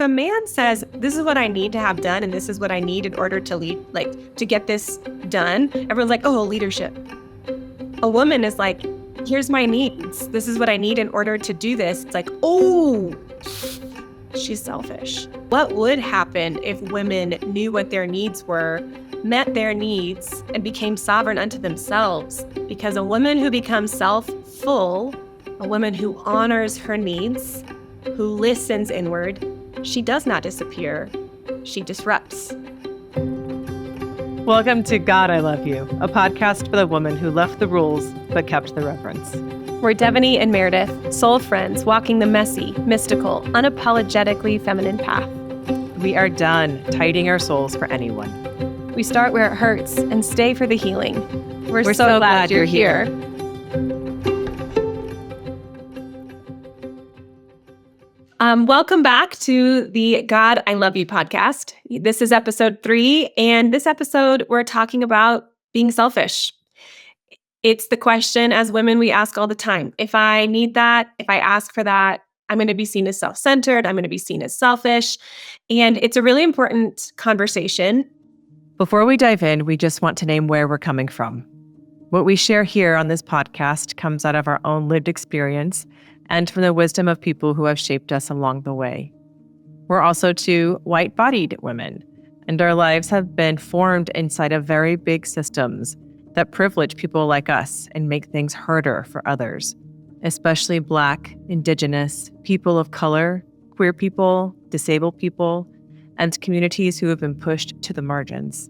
A man says, this is what I need to have done, and this is what I need in order to lead, like to get this done. Everyone's like, oh, leadership. A woman is like, here's my needs. This is what I need in order to do this. It's like, oh, she's selfish. What would happen if women knew what their needs were, met their needs, and became sovereign unto themselves? Because a woman who becomes self-full, a woman who honors her needs, who listens inward, she does not disappear. She disrupts. Welcome to God, I Love You, a podcast for the woman who left the rules but kept the reverence. We're Devany and Meredith, soul friends walking the messy, mystical, unapologetically feminine path. We are done tidying our souls for anyone. We start where it hurts and stay for the healing. We're so glad you're here. Welcome back to the God, I Love You podcast. This is episode 3, and this episode we're talking about being selfish. It's the question as women we ask all the time. If I need that, if I ask for that, I'm going to be seen as self-centered. I'm going to be seen as selfish. And it's a really important conversation. Before we dive in, we just want to name where we're coming from. What we share here on this podcast comes out of our own lived experience and from the wisdom of people who have shaped us along the way. We're also two white-bodied women, and our lives have been formed inside of very big systems that privilege people like us and make things harder for others, especially Black, Indigenous, people of color, queer people, disabled people, and communities who have been pushed to the margins.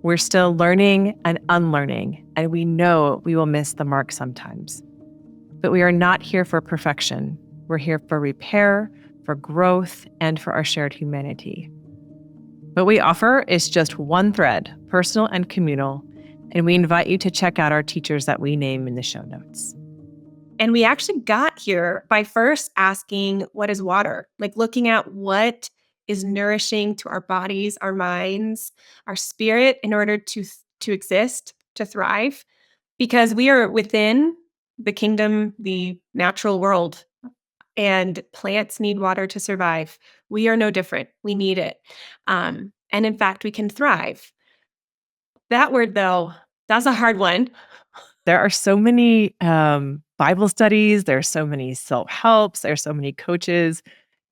We're still learning and unlearning, and we know we will miss the mark sometimes. But we are not here for perfection. We're here for repair, for growth, and for our shared humanity. What we offer is just one thread, personal and communal, and we invite you to check out our teachers that we name in the show notes. And we actually got here by first asking, what is water? Like looking at what is nourishing to our bodies, our minds, our spirit in order to exist, to thrive. Because we are within the kingdom, the natural world, and plants need water to survive. We are no different. We need it. And in fact, we can thrive. That word, though, that's a hard one. There are so many Bible studies. There are so many self-helps. There are so many coaches,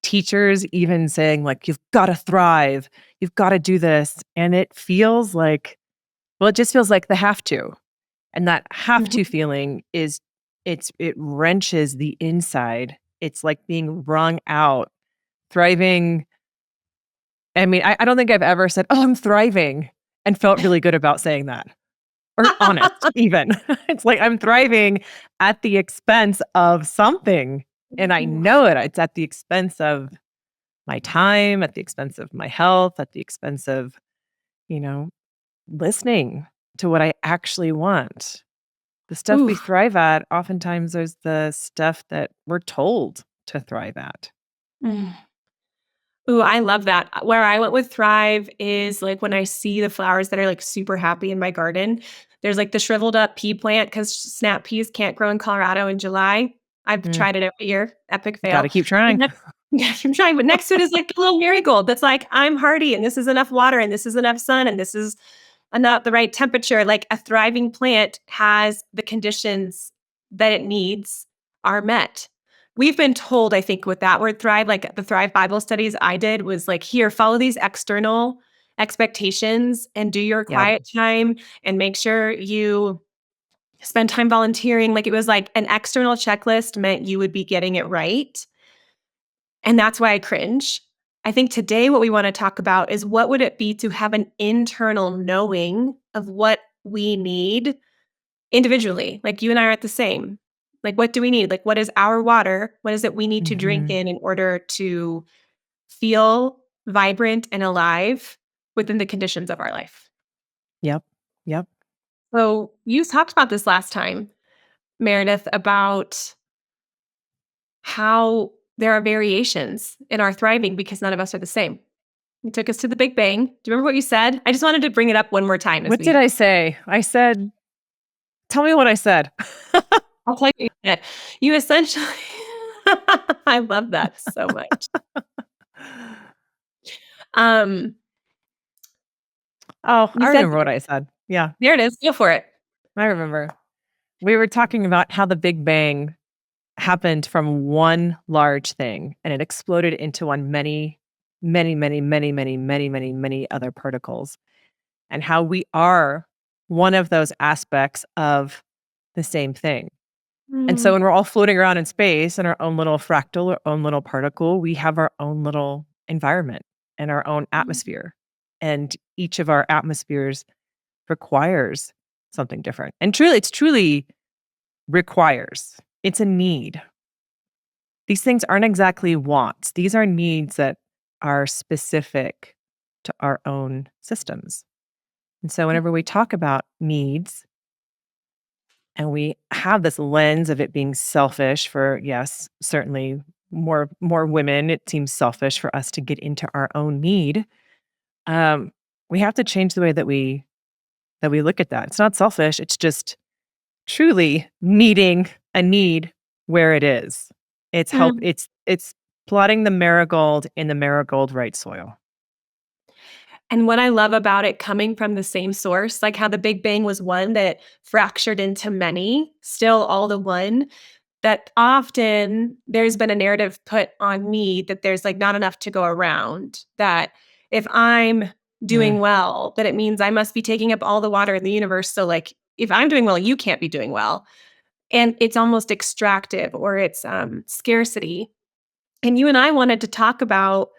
teachers even saying, like, you've got to thrive. You've got to do this. And it feels like, well, it just feels like the have to. And that have to feeling it wrenches the inside. It's like being wrung out. Thriving. I mean, I don't think I've ever said, oh, I'm thriving and felt really good about saying that. Or honest, even. It's like I'm thriving at the expense of something. And I know it. It's at the expense of my time, at the expense of my health, at the expense of, listening to what I actually want. The stuff we thrive at, oftentimes there's the stuff that we're told to thrive at. Ooh, I love that. Where I went with thrive is like when I see the flowers that are like super happy in my garden. There's like the shriveled up pea plant because snap peas can't grow in Colorado in July. I've tried it every year. Epic fail. Gotta keep trying. Yeah, I'm trying. But next to it is like a little marigold that's like, I'm hardy and this is enough water and this is enough sun and this is enough the right temperature. Like a thriving plant has the conditions that it needs are met. We've been told, I think, with that word thrive, like the Thrive Bible studies I did was like, here, follow these external expectations and do your quiet time and make sure you spend time volunteering. Like it was like an external checklist meant you would be getting it right. And that's why I cringe. I think today what we want to talk about is what would it be to have an internal knowing of what we need individually? Like you and I are at the same. Like, what do we need? Like, what is our water? What is it we need to drink in order to feel vibrant and alive within the conditions of our life? Yep. So you talked about this last time, Meredith, about how there are variations in our thriving because none of us are the same. You took us to the Big Bang. Do you remember what you said? I just wanted to bring it up one more time. What did I say? I said, tell me what I said. I'll tell you essentially, I love that so much. Um, Oh, you I said remember what I said. Yeah, there it is. Go for it. I remember. We were talking about how the Big Bang happened from one large thing and it exploded into one many other particles, and how we are one of those aspects of the same thing. And so Mm, when we're all floating around in space in our own little fractal or own little particle, we have our own little environment and our own mm, atmosphere. And each of our atmospheres requires something different. And truly, it's truly requires. It's a need. These things aren't exactly wants. These are needs that are specific to our own systems. And so whenever we talk about needs and we have this lens of it being selfish for, yes, certainly more women, it seems selfish for us to get into our own need. Um, we have to change the way that we look at that. It's not selfish. It's just truly meeting a need where it is. mm. It's plotting the marigold in the marigold right soil. And what I love about it coming from the same source, like how the Big Bang was one that fractured into many, still all the one, that often there's been a narrative put on me that there's like not enough to go around. That if I'm Mm, doing well, that it means I must be taking up all the water in the universe. So, like, if I'm doing well, you can't be doing well. And it's almost extractive or it's scarcity. And you and I wanted to talk about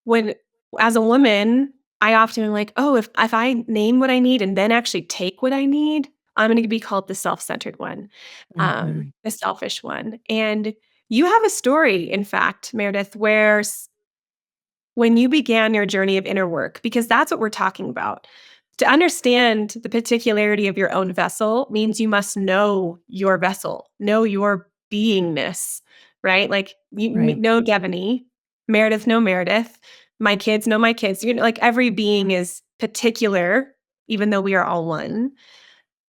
when as a woman, I often am like, "Oh, if I name what I need and then actually take what I need, I'm gonna be called the self-centered one, mhm. the selfish one." And you have a story, in fact, Meredith, where when you began your journey of inner work, because that's what we're talking about. To understand the particularity of your own vessel means you must know your vessel, know your beingness, right? Like Right. know Devany, Meredith know Meredith, my kids know my kids. You know, like every being is particular, even though we are all one.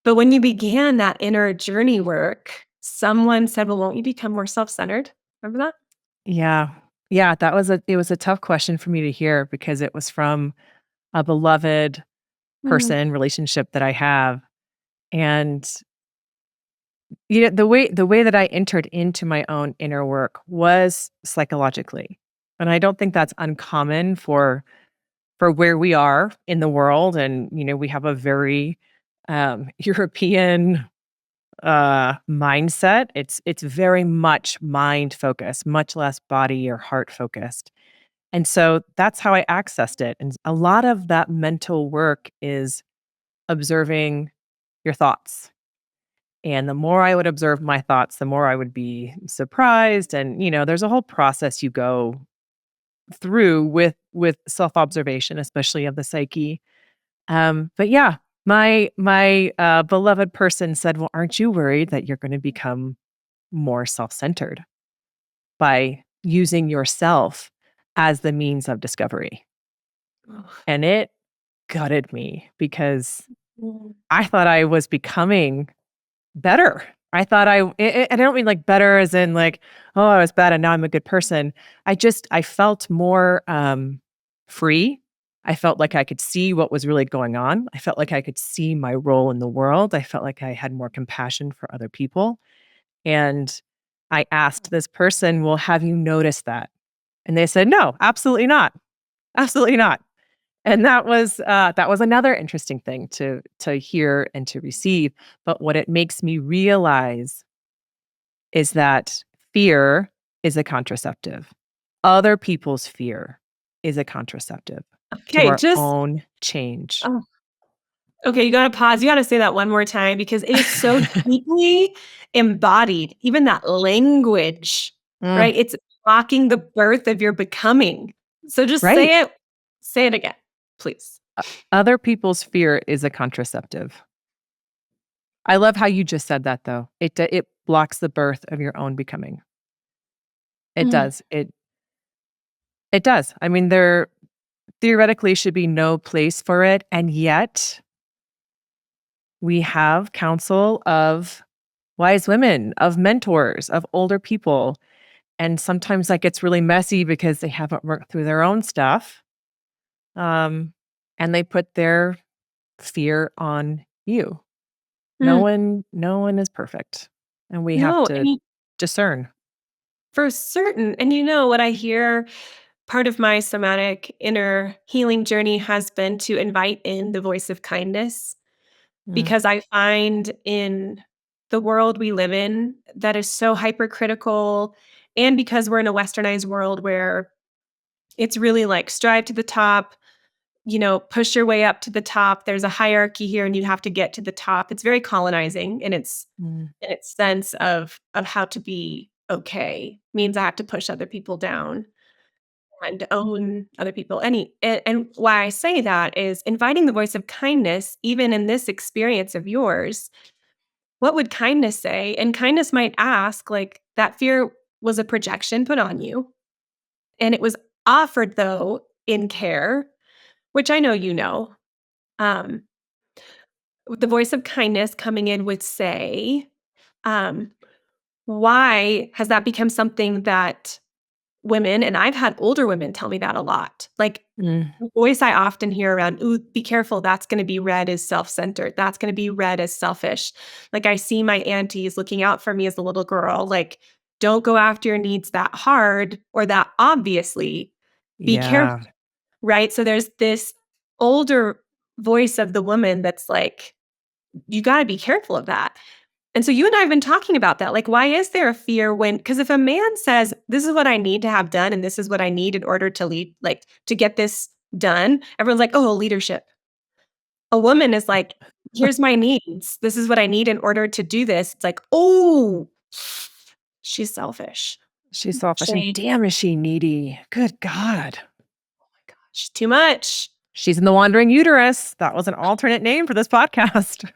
But when you began that inner journey work, someone said, "Well, won't you become more self-centered?" Remember that? Yeah. Yeah, it was a tough question for me to hear because it was from a beloved Mm, relationship that I have. And the way that I entered into my own inner work was psychologically. And I don't think that's uncommon for where we are in the world. And we have a very European mindset. It's very much mind focused, much less body or heart focused. And so that's how I accessed it. And a lot of that mental work is observing your thoughts. And the more I would observe my thoughts, the more I would be surprised. And there's a whole process you go through with self-observation, especially of the psyche. But yeah, my beloved person said, "Well, aren't you worried that you're going to become more self-centered by using yourself as the means of discovery?" And it gutted me because mm, I thought I was becoming better. I thought I don't mean like better as in like, oh, I was bad and now I'm a good person. I felt more free. I felt like I could see what was really going on. I felt like I could see my role in the world. I felt like I had more compassion for other people. And I asked this person, "Well, have you noticed that?" And they said, "No, absolutely not. Absolutely not." And that was another interesting thing to hear and to receive. But what it makes me realize is that fear is a contraceptive. Other people's fear is a contraceptive to okay, our just own change. oh, okay, you gotta pause. You gotta say that one more time because it is so deeply embodied, even that language, Mm, right? It's blocking the birth of your becoming. So just right. say it. Say it again, please. Other people's fear is a contraceptive. I love how you just said that though. It blocks the birth of your own becoming. It Mm, does. It does. I mean, there theoretically should be no place for it, and yet we have counsel of wise women, of mentors, of older people, and sometimes that gets really messy because they haven't worked through their own stuff. um, and they put their fear on you. No Mm, one no one is perfect, and we have no, to discern. for certain. And what I hear, part of my somatic inner healing journey has been to invite in the voice of kindness, Mm, because I find in the world we live in that is so hypercritical, and because we're in a westernized world where it's really like strive to the top, push your way up to the top. There's a hierarchy here and you have to get to the top. It's very colonizing mm, in its sense of how to be okay. Means I have to push other people down and own other people. And why I say that is inviting the voice of kindness, even in this experience of yours. What would kindness say? And kindness might ask, like, that fear was a projection put on you, and it was offered though in care, which I know you know. Um, the voice of kindness coming in would say, um, why has that become something that women, and I've had older women tell me that a lot. Like, mm. the voice I often hear around, "Ooh, be careful, that's gonna be read as self-centered. That's gonna be read as selfish." Like, I see my aunties looking out for me as a little girl, like, "Don't go after your needs that hard or that obviously. Be careful." Yeah. Right? So there's this older voice of the woman that's like, "You gotta be careful of that." And so you and I have been talking about that. Like, why is there a fear when, because if a man says, "This is what I need to have done, and this is what I need in order to lead, like, to get this done," everyone's like, "Oh, leadership." A woman is like, "Here's my needs. This is what I need in order to do this." It's like, "Oh, she's selfish. She's selfish, and She damn, is she needy. Good God. she's too much." She's in the wandering uterus. That was an alternate name for this podcast.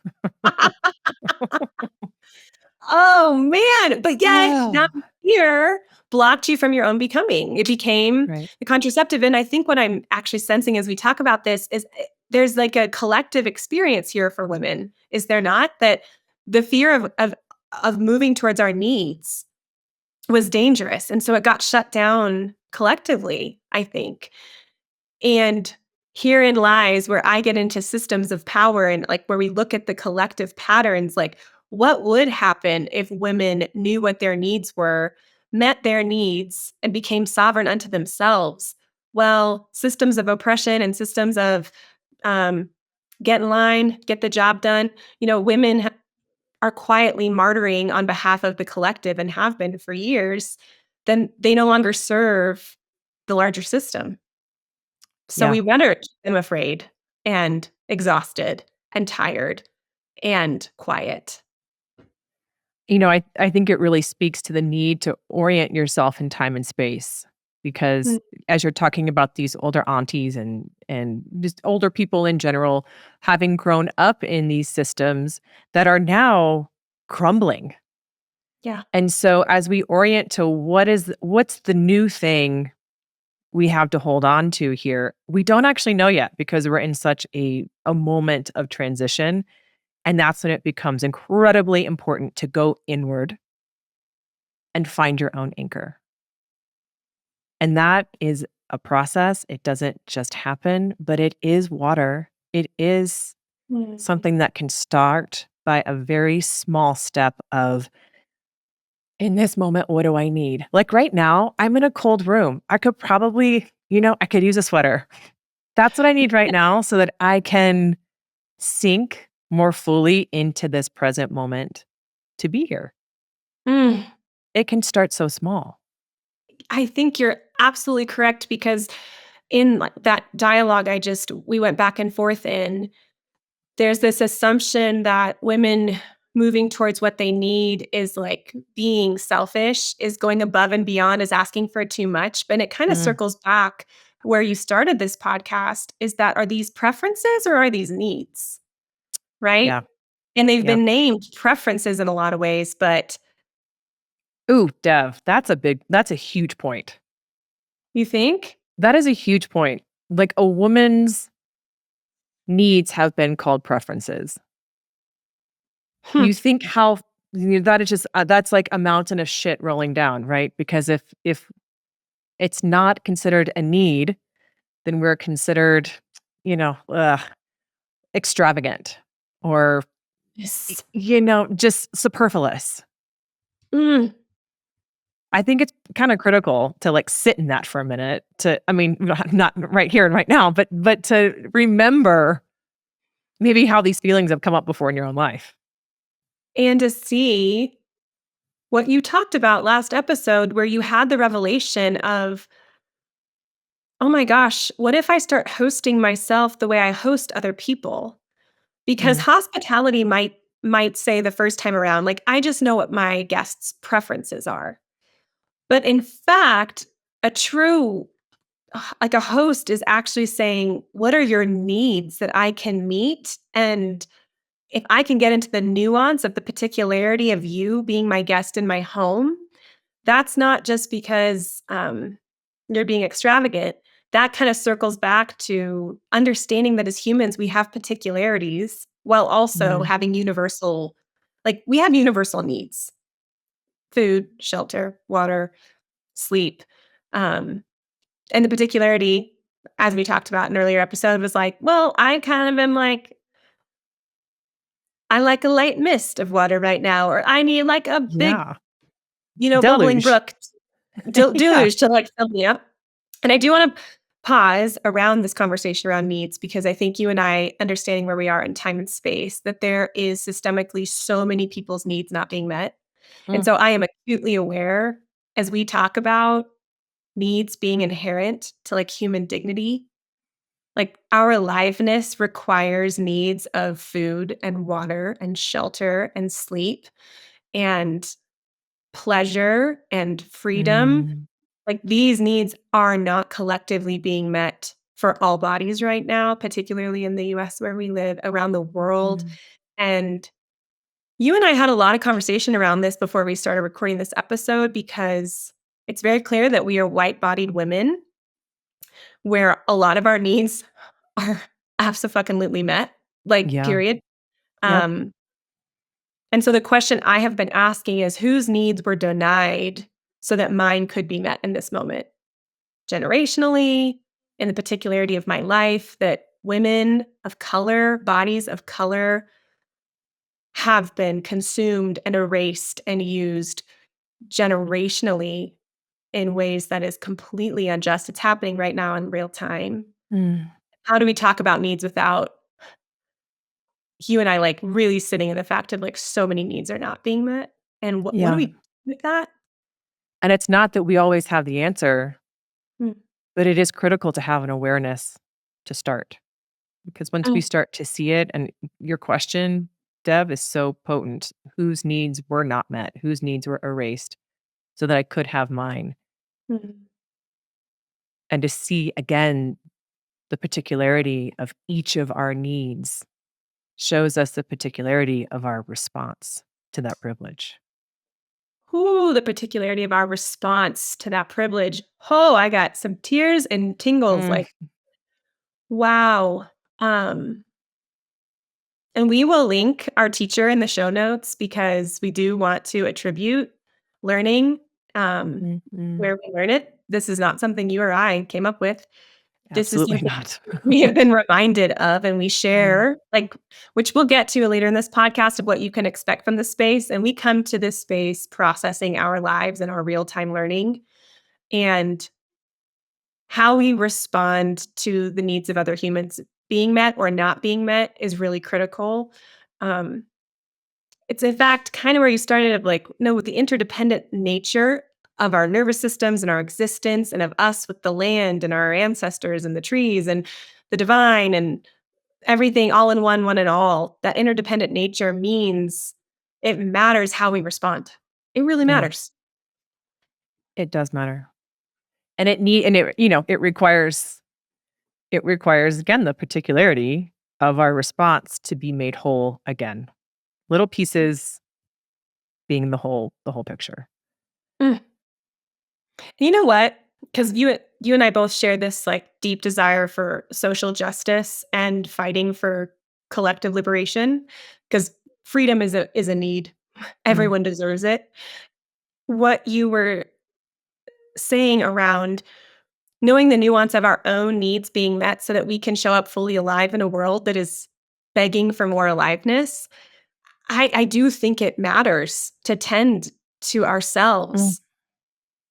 Oh, man, but yet Oh. that fear blocked you from your own becoming. It became Right. the contraceptive, and I think what I'm actually sensing as we talk about this is, there's like a collective experience here for women, is there not? That the fear of moving towards our needs was dangerous, and so it got shut down collectively, I think. And herein lies where I get into systems of power, and like where we look at the collective patterns, like what would happen if women knew what their needs were, met their needs, and became sovereign unto themselves? Well, systems of oppression and systems of um, get in line, get the job done. Women are quietly martyring on behalf of the collective and have been for years. Then they no longer serve the larger system. So Yeah. we better keep them afraid and exhausted and tired and quiet. I think it really speaks to the need to orient yourself in time and space because Mm, as you're talking about these older aunties and just older people in general having grown up in these systems that are now crumbling. yeah. And so as we orient to what's the new thing we have to hold on to here, we don't actually know yet because we're in such a moment of transition. And that's when it becomes incredibly important to go inward and find your own anchor. And that is a process. It doesn't just happen, but it is water. It is Mhm. something that can start by a very small step of, in this moment, what do I need? Like right now, I'm in a cold room. I could probably, I could use a sweater. That's what I need right now so that I can sink more fully into this present moment to be here. Mm, It can start so small. I think you're absolutely correct, because in like that dialogue we went back and forth in, there's this assumption that women moving towards what they need is like being selfish, is going above and beyond, is asking for too much. But it kind of Mm, circles back where you started this podcast, is that, are these preferences or are these needs? Right? yeah. And they've Yep. been named preferences in a lot of ways, but Ooh, Dev, that's a huge point. you think? That is a huge point. Like a woman's needs have been called preferences. Hmm. You think how that is just that's like a mountain of shit rolling down, right? Because if it's not considered a need, then we're considered, extravagant or, Yes. just superfluous. Mm. I think it's kind of critical to like sit in that for a minute not right here and right now, but to remember maybe how these feelings have come up before in your own life. And to see what you talked about last episode, where you had the revelation of, oh my gosh, what if I start hosting myself the way I host other people? Because Mm, hospitality might say the first time around, like, I just know what my guests' preferences are. But in fact, a true like a host is actually saying, what are your needs that I can meet? And if I can get into the nuance of the particularity of you being my guest in my home, that's not just because you're being extravagant. That kind of circles back to understanding that as humans, we have particularities while also mm, having universal, like we have universal needs: food, shelter, water, sleep. Um, and the particularity, as we talked about in an earlier episode, was like, well, I kind of am like, I like a light mist of water right now, or I need like a big, yeah. bubbling Deluge. brook, Yeah. deluge to like fill me up. And I do want to pause around this conversation around needs because I think you and I, understanding where we are in time and space, that there is systemically so many people's needs not being met. And Mm, so I am acutely aware as we talk about needs being inherent to like human dignity. Like our aliveness requires needs of food and water and shelter and sleep and pleasure and freedom. mm, Like these needs are not collectively being met for all bodies right now, particularly in the US where we live, around the world. mm. And you and I had a lot of conversation around this before we started recording this episode because it's very clear that we are white bodied women where a lot of our needs are abso-fucking-lutely met, like, Yeah. period. Yep. Um, and so the question I have been asking is whose needs were denied so that mine could be met in this moment? Generationally, in the particularity of my life, that women of color, bodies of color have been consumed and erased and used generationally in ways that is completely unjust. It's happening right now in real time. Mm, How do we talk about needs without you and I, like, really sitting in the fact of, like, so many needs are not being met? And what do yeah. we do with that? And it's not that we always have the answer, Mm. but it is critical to have an awareness to start. Because once we Mm. start to see it, and your question, Deb, is so potent. Whose needs were not met? Whose needs were erased so that I could have mine? Mhm. And to see again the particularity of each of our needs shows us the particularity of our response to that privilege. Ooh, the particularity of our response to that privilege. Oh, I got some tears and tingles, Mm, like, wow. Um, and we will link our teacher in the show notes because we do want to attribute learning, um, mm, mm. where we learn it. This is not something you or I came up with. This is Absolutely something not. we have been reminded of, and we Mm, share, like, which we'll get to later in this podcast of what you can expect from the space. And we come to this space processing our lives and our real time learning, and how we respond to the needs of other humans being met or not being met is really critical. Um, it's in fact kind of where you started of like, no, with the interdependent nature of our nervous systems and our existence and of us with the land and our ancestors and the trees and the divine and everything all in one, one and all. That interdependent nature means it matters how we respond. It really yeah, matters. it does matter. And it requires again the particularity of our response to be made whole again. Little pieces being the whole picture. Mm. You know what? Because you and I both share this like deep desire for social justice and fighting for collective liberation. Because freedom is a need. Mm, Everyone deserves it. What you were saying around knowing the nuance of our own needs being met so that we can show up fully alive in a world that is begging for more aliveness. I do think it matters to tend to Mm, ourselves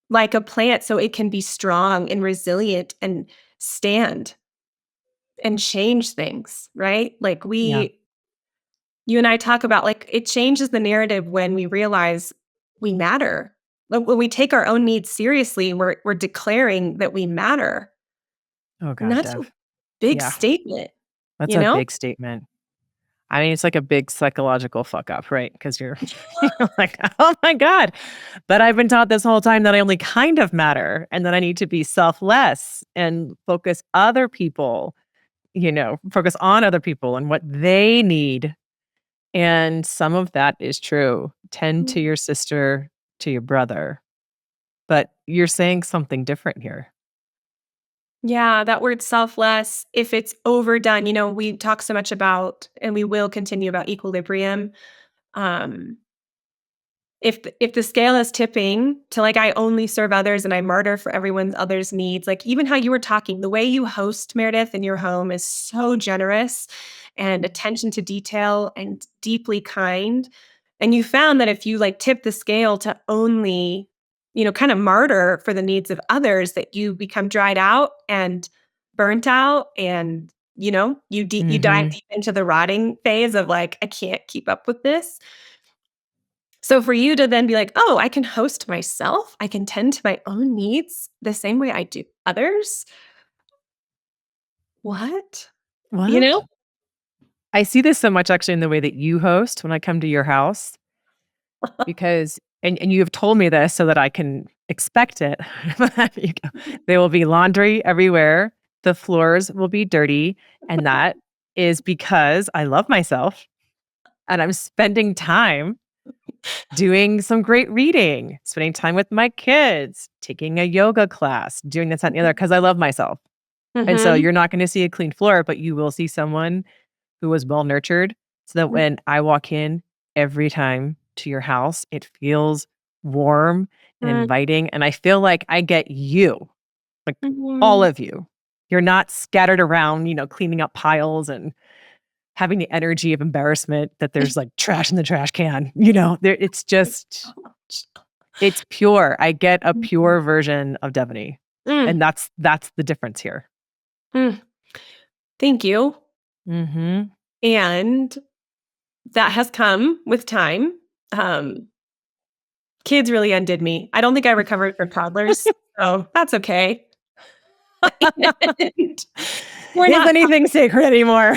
like a plant so it can be strong and resilient and stand and change things, right? Like yeah. you and I talk about like it changes the narrative when we realize we matter. Like, when we take our own needs seriously, we're declaring that we matter. Oh And God, that's a Dev. big Yeah. statement, That's you a know? big statement. I mean, it's like a big psychological fuck up, right? Because you're, you're like, oh my God. But I've been taught this whole time that I only kind of matter and that I need to be selfless and focus on other people and what they need. And some of that is true. Tend to your sister, to your brother. But you're saying something different here. Yeah, that word selfless, if it's overdone, we talk so much about, and we will continue about equilibrium. Um, if the scale is tipping to like I only serve others and I martyr for everyone others' needs, like even how you were talking, the way you host Meredith in your home is so generous and attention to detail and deeply kind. And you found that if you like tip the scale to only, kind of martyr for the needs of others, that you become dried out and burnt out and you dive Mm-hmm. deep into the rotting phase of like I can't keep up with this. So for you to then be like, "Oh, I can host myself. I can tend to my own needs the same way I do others." What? You know? What? I see this so much actually in the way that you host when I come to your house because and you have told me this so that I can expect it. You go, there will be laundry everywhere. The floors will be dirty. And that is because I love myself and I'm spending time doing some great reading, spending time with my kids, taking a yoga class, doing this, that, and the other, because I love myself. And so Mhm. you're not going to see a clean floor, but you will see someone who was well nurtured so that Mm, when I walk in every time to your house, it feels warm and mm, inviting. And I feel like I get you, like all mhm. of you. You're not scattered around, cleaning up piles and having the energy of embarrassment that there's like trash in the trash can. It's just, it's pure. I get a pure version of Devany. Mm, And that's the difference here. mm. Thank you. Mhm. And that has come with time. Um, Kids really undid me. I don't think I recovered from toddlers, so that's okay. And we're Is not anything sacred anymore?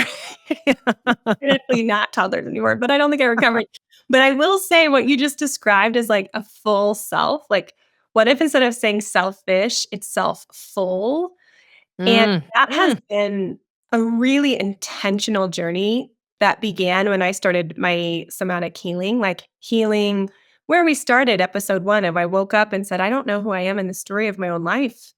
technically not toddlers anymore, but I don't think I recovered. But I will say what you just described as like a full self. Like, what if instead of saying selfish, it's self full? And Mm, that has mm. been a really intentional journey that began when I started my somatic healing, like healing where we started episode one of I woke up and said, I don't know who I am in the story of my own life.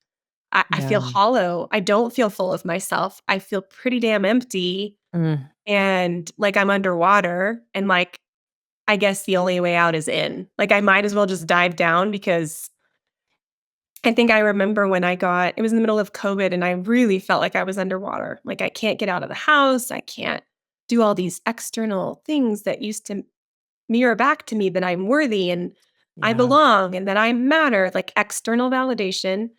I feel Yeah. hollow. I don't feel full of myself. I feel pretty damn empty Mm, and like I'm underwater. And like, I guess the only way out is in. Like, I might as well just dive down because I think I remember when it was in the middle of COVID and I really felt like I was underwater. Like, I can't get out of the house. I can't do all these external things that used to mirror back to me that I'm worthy and I yeah. belong and that I matter, like external validation.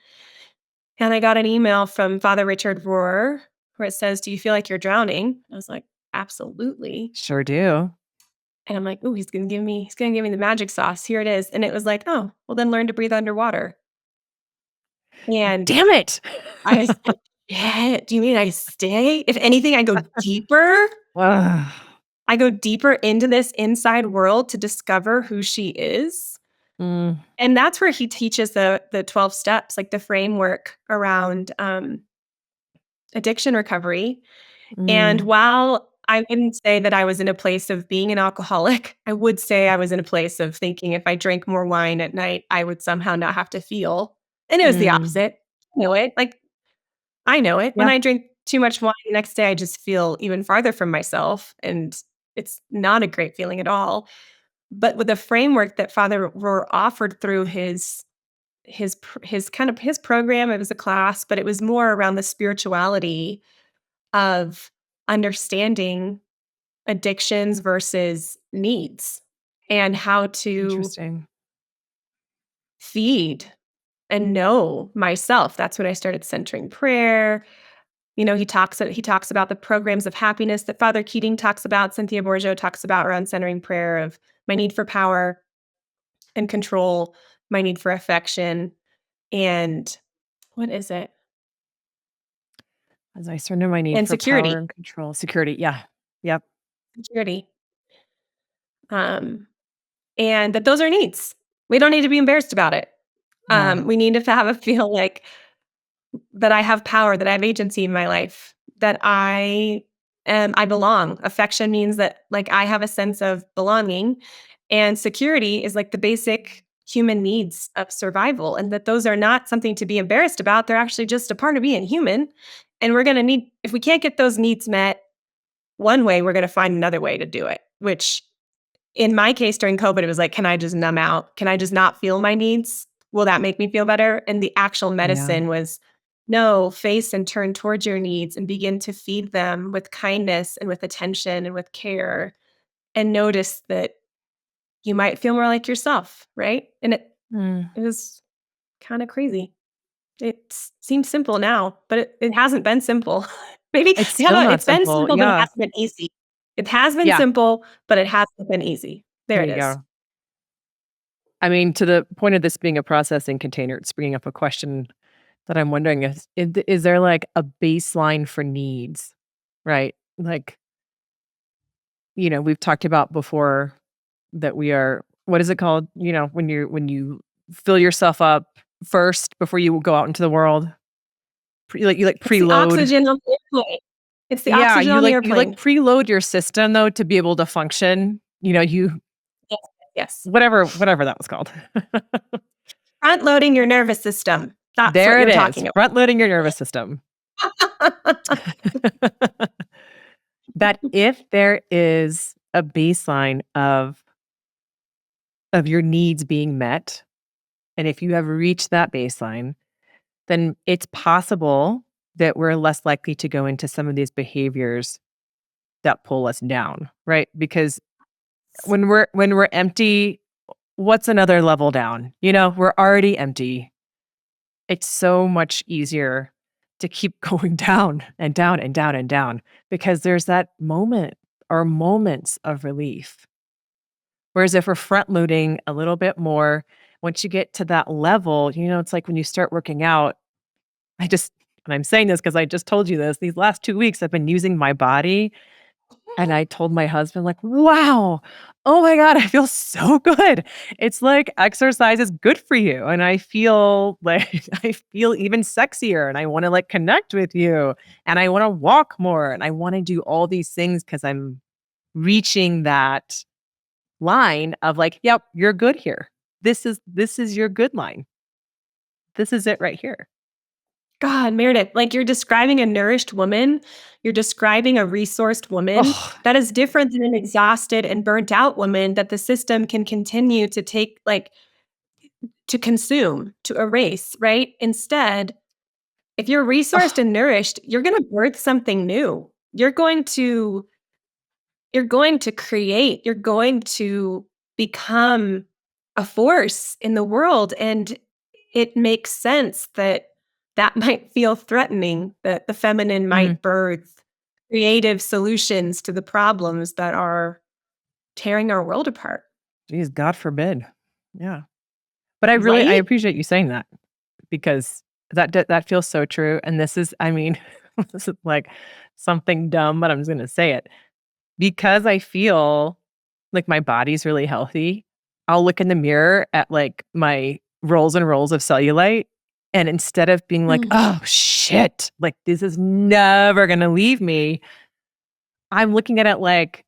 And I got an email from Father Richard Rohr where it says, "Do you feel like you're drowning?" I was like, "Absolutely." Sure do. And I'm like, "Ooh, he's gonna give me the magic sauce. Here it is." And it was like, "Oh, well then learn to breathe underwater." And Damn it. I said, "Yeah, do you mean I stay? If anything, I go deeper. Ugh. I go deeper into this inside world to discover who she is." Mm, And that's where he teaches the 12 steps, like the framework around addiction recovery. And mm, while I wouldn't say that I was in a place of being an alcoholic, I would say I was in a place of thinking if I drank more wine at night, I would somehow not have to feel. And it was the mm. opposite. I know it. Like, I know it. When Yeah. I drink too much wine, the next day I just feel even farther from myself. And it's not a great feeling at all. But with the framework that Father Rohr offered through his his program. It was a class, but it was more around the spirituality of understanding addictions versus needs and how to Interesting. feed and know myself. That's when I started centering prayer. He talks about the programs of happiness that Father Keating talks about, Cynthia Bourgeois talks about around centering prayer, of my need for power and control, my need for affection, and what is it? As I surrender my need And for power security. and control, security. Yeah. Yep. Security. Um, and that those are needs. We don't need to be embarrassed about it. Yeah. We need to have a feel like that I have power, that I have agency in my life, that I belong. Affection means that like I have a sense of belonging, and security is like the basic human needs of survival, and that those are not something to be embarrassed about. They're actually just a part of being human. And we're going to need, if we can't get those needs met one way, we're going to find another way to do it, which in my case during COVID, it was like, can I just numb out? Can I just not feel my needs? Will that make me feel better? And the actual Yeah. medicine was, no, face and turn towards your needs and begin to feed them with kindness and with attention and with care. And notice that you might feel more like yourself, right? And Mm. it was kind of crazy. Seems simple now, but it hasn't been simple. Maybe It's how still about not it's been simple. simple, but it Yeah. hasn't been easy. It has been Yeah. simple, but it hasn't been easy. There There it you is. go. I mean, to the point of this being a processing container, it's bringing up a question that I'm wondering is there like a baseline for needs, right? Like, we've talked about before that we are, what is it called? When you fill yourself up first before you go out into the world, you like It's the preload. oxygen on the airplane. It's the Yeah, oxygen you on the like you like airplane. preload your system though to be able to function. You Yes, yes. whatever that was called. Front loading your nervous system. That's what There it you're is. talking Front loading your nervous system. about. That if there is a baseline of your needs being met, and if you have reached that baseline, then it's possible that we're less likely to go into some of these behaviors that pull us down, right? Because when we're empty, what's another level down? We're already empty. It's so much easier to keep going down and down and down and down because there's that moment or moments of relief. Whereas if we're front loading a little bit more, once you get to that level, it's like when you start working out. And I'm saying this because I just told you this, these last 2 weeks, I've been using my body. And I told my husband, like, wow, oh my God, I feel so good. It's like exercise is good for you. And I feel like I feel even sexier and I want to like connect with you and I want to walk more and I want to do all these things because I'm reaching that line of like, yep, you're good here. This is your good line. This is it right here. God, Meredith, like you're describing a nourished woman, you're describing a resourced woman Oh, that is different than an exhausted and burnt out woman that the system can continue to take, like to consume, to erase, right? Instead, if you're resourced oh, and nourished, you're going to birth something new. You're going to create, you're going to become a force in the world, and it makes sense that that might feel threatening, that the feminine mm, might birth creative solutions to the problems that are tearing our world apart, geez, God forbid. Yeah. But I right? appreciate you saying that because that feels so true. And this is, I mean, this is like something dumb, but I'm just gonna say it. Because I feel like my body's really healthy, I'll look in the mirror at like my rolls and rolls of cellulite. And instead of being like, Mm. oh shit, like this is never gonna leave me, I'm looking at it like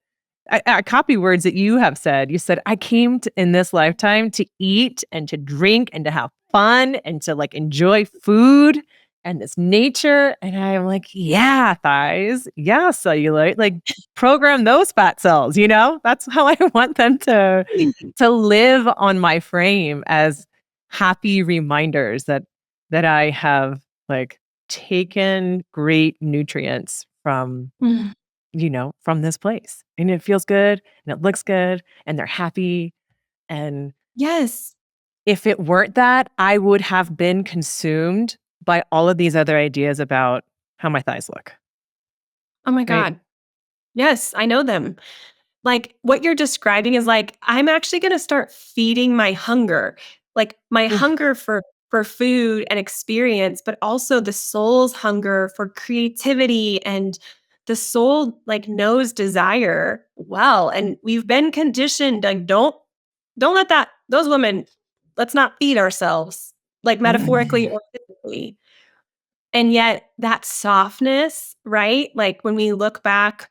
I copy words that you have said. You said, I came in this lifetime to eat and to drink and to have fun and to like enjoy food and this nature. And I'm like, yeah, thighs. Yeah, cellulite. Like program those fat cells, That's how I want them to live on my frame as happy reminders that I have like taken great nutrients from, Mm. from this place. And it feels good and it looks good and they're happy. And Yes. if it weren't that, I would have been consumed by all of these other ideas about how my thighs look. Oh my Right? god. Yes, I know them. Like, what you're describing is like, I'm actually gonna start feeding my hunger, like, my Oof. hunger for food and experience, but also the soul's hunger for creativity, and the soul, like, knows desire well, and we've been conditioned, like, don't let that those women let's not feed ourselves, like, metaphorically Mm. or physically, and yet that softness, right? Like, when we look back,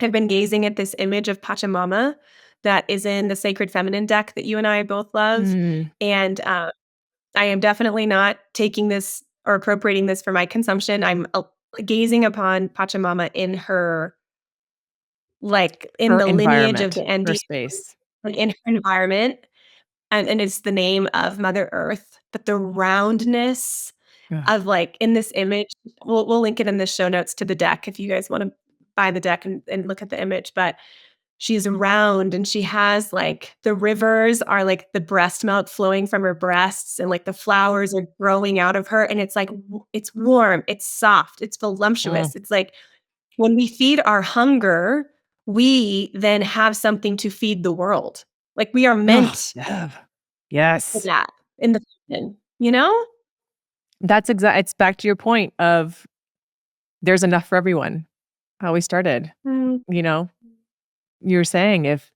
I've been gazing at this image of Pachamama that is in the Sacred Feminine deck that you and I both love, Mm. and, I am definitely not taking this or appropriating this for my consumption. I'm, gazing upon Pachamama in her like, in Her the lineage of the environment, her Andes, space. like, in her environment, and it's the name of Mother Earth, but the roundness Ugh. of, like in this image we'll link it in the show notes to the deck if you guys wanna buy the deck and look at the image, but she's round and she has, like the rivers are, like, the breast milk flowing from her breasts, and, like, the flowers are growing out of her, and it's, like, it's warm, it's soft, it's Mm. voluptuous. It's like when we feed our hunger, we then have something to feed the world. Like, we are Ugh, meant yeah. for Yes. that in the feminine, you know? It's back to your point of there's enough for everyone. How we started, Mm. you know? You're saying if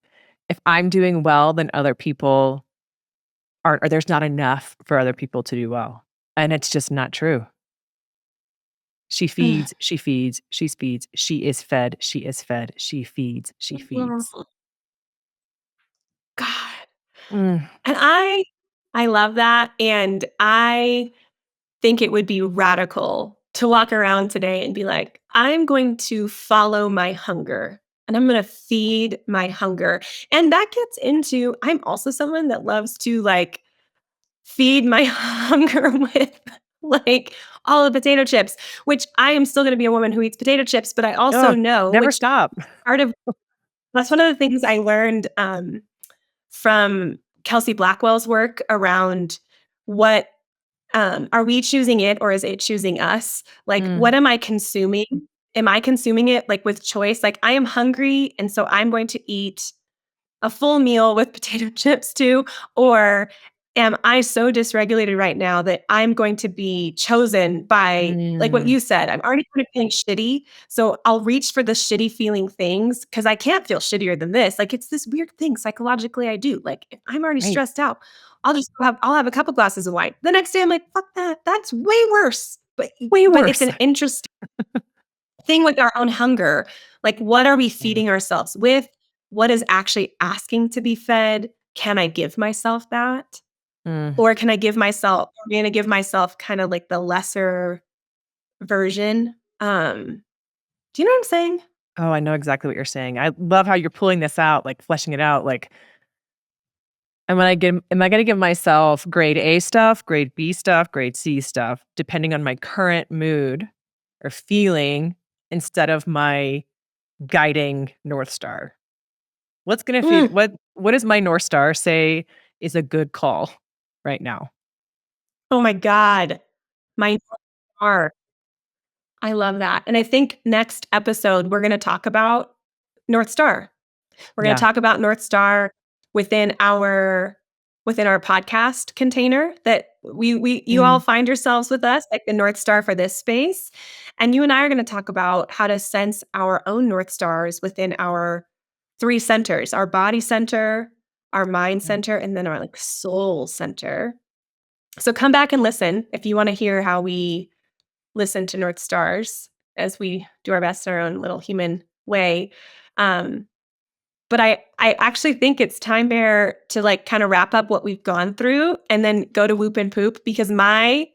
I'm doing well, then other people aren't, or there's not enough for other people to do well. And it's just not true. She Mm. feeds, she feeds, she feeds, she is fed, she is fed, she feeds, she feeds. Mm. God. Mm. And I love that, and I think it would be radical to walk around today and be like, "I'm going to follow my hunger, and I'm gonna feed my hunger." And that gets into I'm also someone that loves to, like, feed my hunger with, like, all the potato chips, which I am still gonna be a woman who eats potato chips, but I also Ugh, know never which stop. part of that's one of the things I learned, from Kelsey Blackwell's work around what are we choosing it or is it choosing us? Like, what Mm. am I consuming? Am I consuming it like with choice? Like, I am hungry, and so I'm going to eat a full meal with potato chips too? Or am I so dysregulated right now that I'm going to be chosen by, like what Mm. you said, I'm already kind of feeling shitty. So I'll reach for the shitty feeling things because I can't feel shittier than this. Like it's this weird thing psychologically I do. Like if I'm already Right. stressed out, I'll have a couple glasses of wine. The next day I'm like, fuck that. That's way worse. Way But it's worse. an interesting thing with our own hunger. Like, what are we Mm. feeding ourselves with? What is actually asking to be fed? Can I give myself that? Mm. Or can I give myself, I'm going to give myself kind of like the lesser version? Do you know what I'm saying? Oh, I know exactly what you're saying. I love how you're pulling this out, like fleshing it out. Like, am I gonna give myself grade A stuff, grade B stuff, grade C stuff, depending on my current mood or feeling instead of my guiding North Star? What's gonna feed Mm, what does my North Star say is a good call right now? oh my God. My are. I love that. And I think next episode, we're going to talk about North Star. We're gonna Yeah. talk about North Star within our podcast container that we you all Mm. find yourselves with us, like the North Star for this space. And you and I are gonna talk about how to sense our own North Stars within our 3 centers, our body center, our mind Mm. center, and then our like soul center. So come back and listen if you want to hear how we listen to North Stars as we do our best in our own little human way. Um, but I actually think it's time, Bear, to, like, kinda wrap up what we've gone through and then go to whoop and poop because my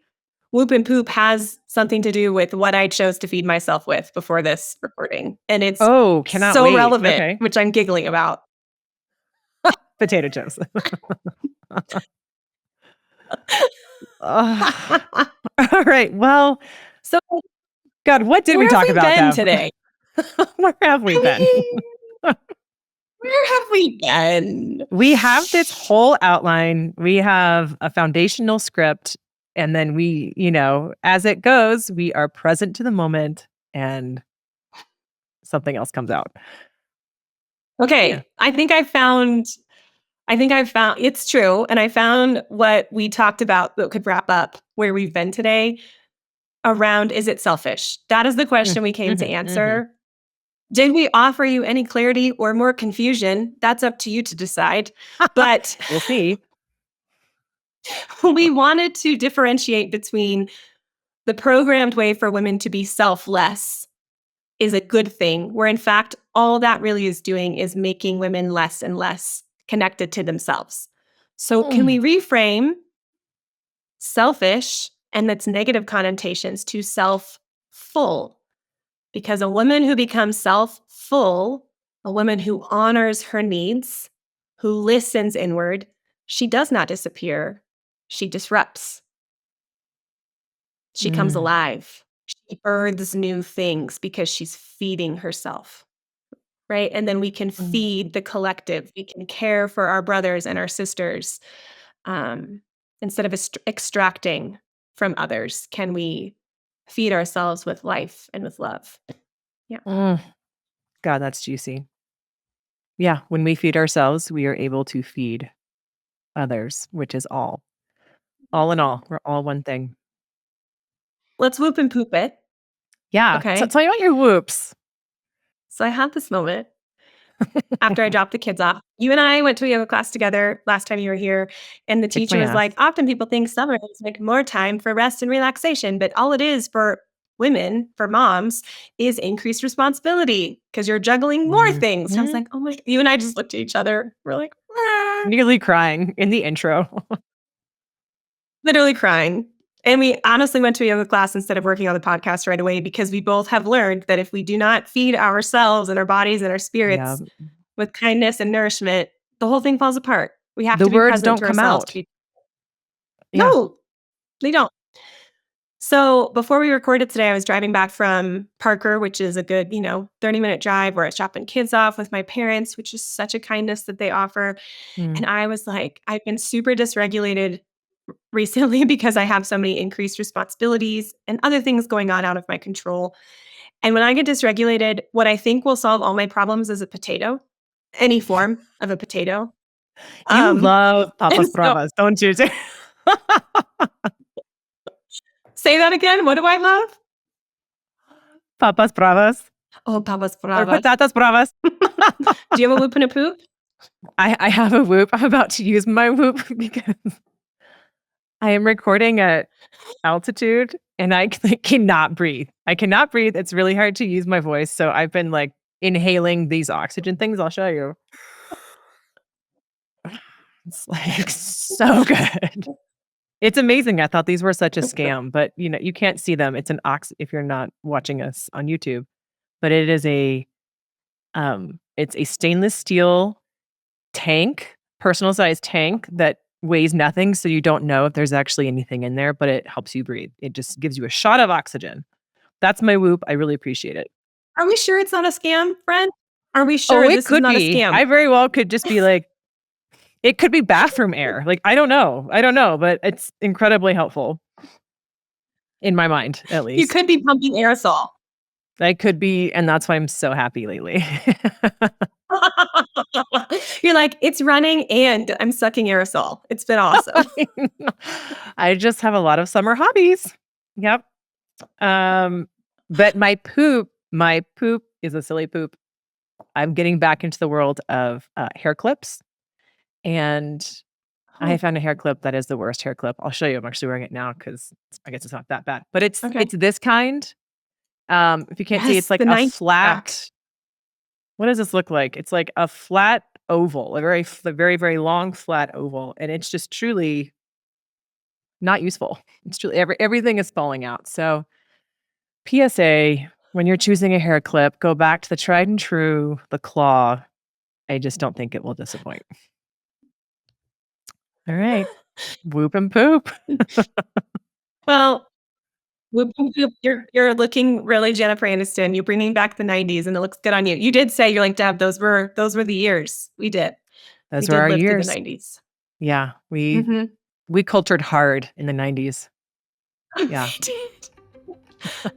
whoop and poop has something to do with what I chose to feed myself with before this recording, and it's Oh, cannot so wait. relevant, Okay. which I'm giggling about. Potato chips. All right. Well, So, God, what did we where have talk we about, been Dev? today? Where have we I been? mean, where have we been? We have this whole outline. We have a foundational script. And then we, as it goes, we are present to the moment and something else comes out. Yeah. Okay, I think I found it's true, and I found what we talked about that could wrap up where we've been today around, is it selfish? That is the question we came to Mhm, mhm. answer. Did we offer you any clarity or more confusion? That's up to you to decide. But We'll see. we wanted to differentiate between the programmed way for women to be selfless is a good thing, where in fact, all that really is doing is making women less and less connected to themselves. So, can we Mm, reframe selfish and its negative connotations to self full? Because a woman who becomes self full, a woman who honors her needs, who listens inward, she does not disappear. She disrupts. She comes mm, alive. She births new things because she's feeding herself. Right. And then we can mm, feed the collective. We can care for our brothers and our sisters, um, instead of extracting from others. Can we feed ourselves with life and with love? Yeah. mm. God, that's juicy. Yeah, when we feed ourselves, we are able to feed others, which is all. All in all, we're all one thing. Let's whoop and poop it. Yeah. So Okay. tell me about your whoops. So I had this moment after I dropped the kids off. You and I went to a yoga class together last time you were here, and the Kicked teacher my was ass. like, often people think summer is like more time for rest and relaxation, but all it is for women, for moms, is increased responsibility because you're juggling more things. And I was Mhm. like, oh my, you and I just looked at each other. We're like, "Ah," Nearly crying in the intro. literally crying. And we honestly went to a yoga class instead of working on the podcast right away because we both have learned that if we do not feed ourselves and our bodies and our Yeah. spirits with kindness and nourishment, the whole thing falls apart. We have The to be words present don't to come ourselves to out. be. Yeah. No, they don't. So before we recorded today, I was driving back from Parker, which is a good, 30-minute drive where I was dropping kids off with my parents, which is such a kindness that they offer. Mm. And I was like, I've been super dysregulated recently because I have so many increased responsibilities and other things going on out of my control. And when I get dysregulated, what I think will solve all my problems is a potato, any form of a potato. You love And papas so bravas, don't you? say that again. What do I love? Papas bravas Oh, papas or bravas. patatas bravas. Do you have a whoop and a poop? I have a whoop. I'm about to use my whoop because I am recording at altitude and I cannot breathe. I cannot breathe. It's really hard to use my voice. So I've been like inhaling these oxygen things. I'll show you. It's like so good. It's amazing. I thought these were such a scam, but you can't see them. It's an ox if you're not watching us on YouTube. But it is it's a stainless steel tank, personal sized tank that weighs nothing, so you don't know if there's actually anything in there, but it helps you breathe. It just gives you a shot of oxygen. That's my whoop. I really appreciate it. Are we sure it's not a scam, friend? Are we Oh, sure it this is could not a be. scam? I very well could just be like, it could be bathroom air. Like, I don't know. I don't know, but it's incredibly helpful in my mind, at You least. could be pumping aerosol. I could be, and that's why I'm so happy lately. You're like, "It's running and I'm sucking aerosol." It's been awesome. I just have a lot of summer hobbies. Yep. Um, but my poop is a silly poop. I'm getting back into the world of hair clips, and I Oh, found a hair clip that is the worst hair clip. I'll show you. I'm actually wearing it now because I guess it's not that bad, but it's okay. it's this kind. If you can't see, it's Yes, like the a 90s back. flat. What does this look like? It's like a flat oval, a very very long flat oval, and it's just truly not useful. It's truly everything is falling out. So PSA, when you're choosing a hair clip, go back to the tried and true, the claw. I just don't think it will disappoint. All right. Whoop and poop. Well, whoop, whoop, whoop. You're looking really Jennifer Aniston. You're bringing back the 90s, and it looks good on you. You did say, you're like, "Deb, those were the years." We did. We Those were did our live through the years. 90s. Yeah, Mhm. we cultured hard in the 90s. We Yeah. did.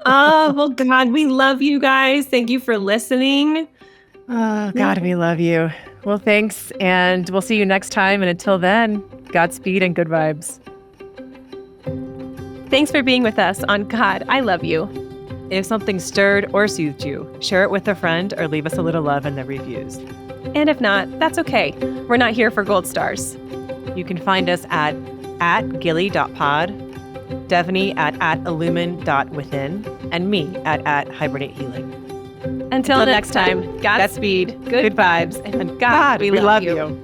Oh, well, God, we love you guys. Thank you for listening. Oh, Yeah. God, we love you. Well, thanks, and we'll see you next time. And until then, Godspeed and good vibes. Thanks for being with us on God, I Love You. If something stirred or soothed you, share it with a friend or leave us a little love in the reviews. And if not, that's okay. We're not here for gold stars. You can find us at GILY.pod, Devany at illumin.within, and me at Hibernate Healing. Until next time, Godspeed, good vibes, and God, we love you.